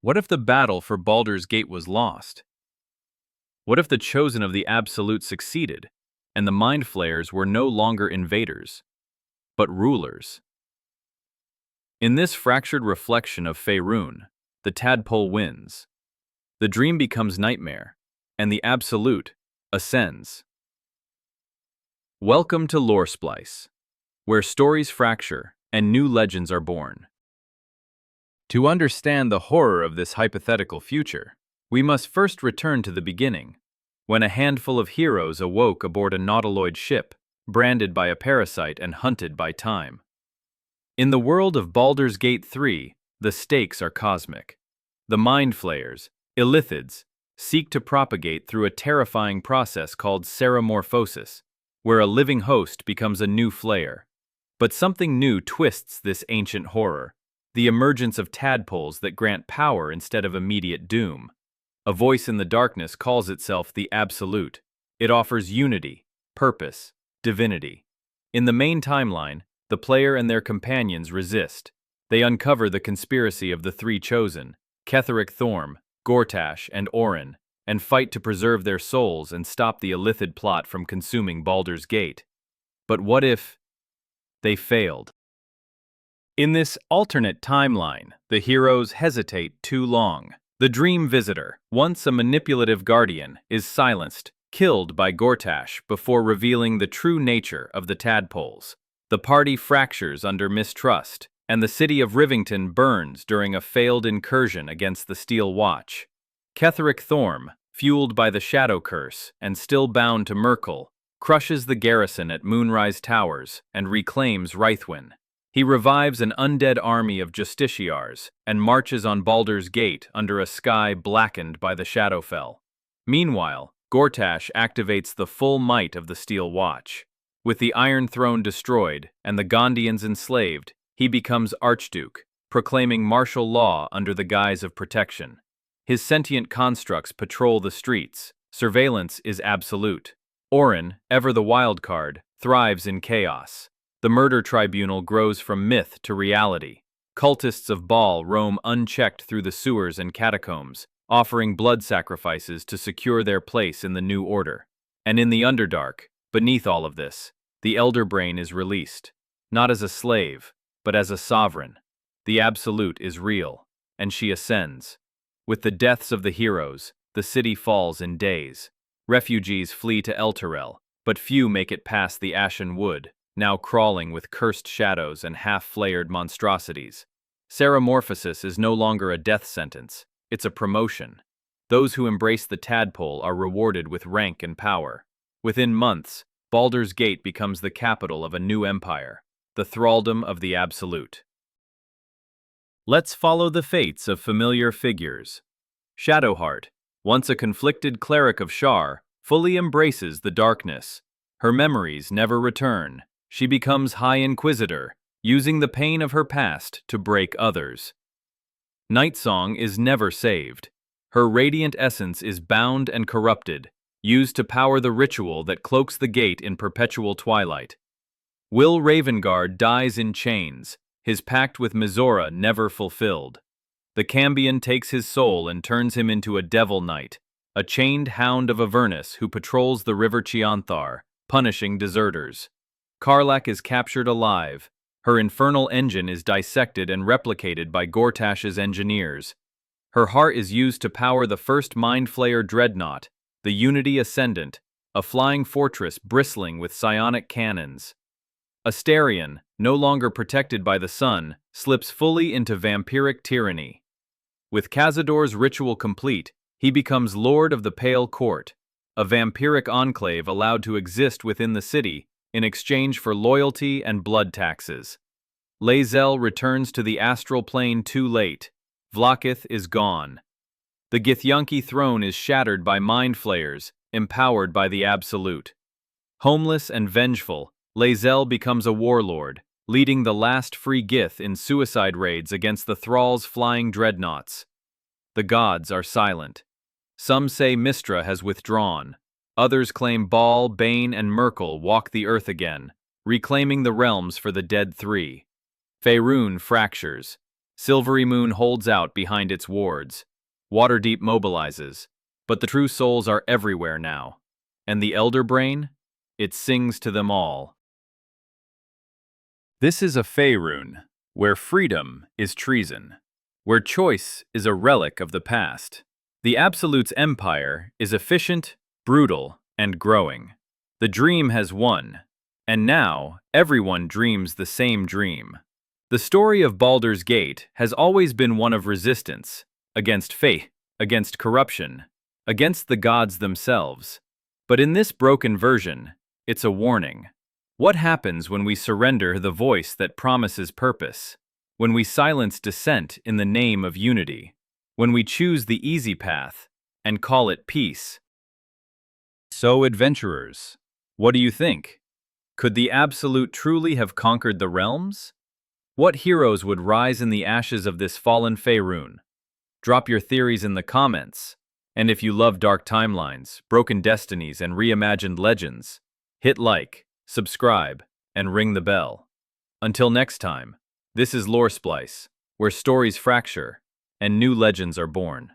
What if the battle for Baldur's Gate was lost? What if the Chosen of the Absolute succeeded, and the Mind Flayers were no longer invaders, but rulers? In this fractured reflection of Faerûn, the tadpole wins. The dream becomes nightmare, and the Absolute ascends. Welcome to LoreSplice, where stories fracture and new legends are born. To understand the horror of this hypothetical future, we must first return to the beginning, when a handful of heroes awoke aboard a nautiloid ship, branded by a parasite and hunted by time. In the world of Baldur's Gate 3, the stakes are cosmic. The Mind Flayers, Illithids, seek to propagate through a terrifying process called seramorphosis, where a living host becomes a new flayer. But something new twists this ancient horror: the emergence of tadpoles that grant power instead of immediate doom. A voice in the darkness calls itself the Absolute. It offers unity, purpose, divinity. In the main timeline, the player and their companions resist. They uncover the conspiracy of the three chosen, Ketheric Thorm, Gortash, and Orin, and fight to preserve their souls and stop the Illithid plot from consuming Baldur's Gate. But what if they failed? In this alternate timeline, the heroes hesitate too long. The Dream Visitor, once a manipulative guardian, is silenced, killed by Gortash before revealing the true nature of the tadpoles. The party fractures under mistrust, and the city of Rivington burns during a failed incursion against the Steel Watch. Ketheric Thorm, fueled by the Shadow Curse and still bound to Merkel, crushes the garrison at Moonrise Towers and reclaims Rythwin. He revives an undead army of justiciars and marches on Baldur's Gate under a sky blackened by the Shadowfell. Meanwhile, Gortash activates the full might of the Steel Watch. With the Iron Throne destroyed and the Gondians enslaved, he becomes Archduke, proclaiming martial law under the guise of protection. His sentient constructs patrol the streets. Surveillance is absolute. Orin, ever the wild card, thrives in chaos. The murder tribunal grows from myth to reality. Cultists of Baal roam unchecked through the sewers and catacombs, offering blood sacrifices to secure their place in the new order. And in the Underdark, beneath all of this, the Elder Brain is released, not as a slave, but as a sovereign. The Absolute is real, and she ascends. With the deaths of the heroes, the city falls in days. Refugees flee to Elturel, but few make it past the Ashen Wood, now crawling with cursed shadows and half-flayered monstrosities. Seramorphosis is no longer a death sentence, it's a promotion. Those who embrace the tadpole are rewarded with rank and power. Within months, Baldur's Gate becomes the capital of a new empire, the thraldom of the Absolute. Let's follow the fates of familiar figures. Shadowheart, once a conflicted cleric of Shar, fully embraces the darkness. Her memories never return. She becomes High Inquisitor, using the pain of her past to break others. Nightsong is never saved. Her radiant essence is bound and corrupted, used to power the ritual that cloaks the gate in perpetual twilight. Will Ravengard dies in chains, his pact with Mizora never fulfilled. The Cambion takes his soul and turns him into a devil knight, a chained hound of Avernus who patrols the river Chianthar, punishing deserters. Karlach is captured alive. Her infernal engine is dissected and replicated by Gortash's engineers. Her heart is used to power the first Mind Flayer dreadnought, the Unity Ascendant, a flying fortress bristling with psionic cannons. Astarion, no longer protected by the sun, slips fully into vampiric tyranny. With Cazador's ritual complete, he becomes Lord of the Pale Court, a vampiric enclave allowed to exist within the city in exchange for loyalty and blood taxes. Lae'zel returns to the astral plane too late. Vlaakith is gone. The Githyanki throne is shattered by Mind Flayers, empowered by the Absolute. Homeless and vengeful, Lae'zel becomes a warlord, leading the last free Gith in suicide raids against the Thrall's flying dreadnoughts. The gods are silent. Some say Mystra has withdrawn. Others claim Baal, Bane, and Merkel walk the earth again, reclaiming the realms for the dead three. Faerûn fractures. Silvery Moon holds out behind its wards. Waterdeep mobilizes, but the true souls are everywhere now. And the Elder Brain? It sings to them all. This is a Faerûn, where freedom is treason, where choice is a relic of the past. The Absolute's empire is efficient, brutal, and growing. The dream has won, and now everyone dreams the same dream. The story of Baldur's Gate has always been one of resistance, against fate, against corruption, against the gods themselves. But in this broken version, it's a warning. What happens when we surrender the voice that promises purpose? When we silence dissent in the name of unity? When we choose the easy path and call it peace? So, adventurers, what do you think? Could the Absolute truly have conquered the realms? What heroes would rise in the ashes of this fallen Faerûn? Drop your theories in the comments. And if you love dark timelines, broken destinies, and reimagined legends, hit like, subscribe, and ring the bell. Until next time, this is LoreSplice, where stories fracture and new legends are born.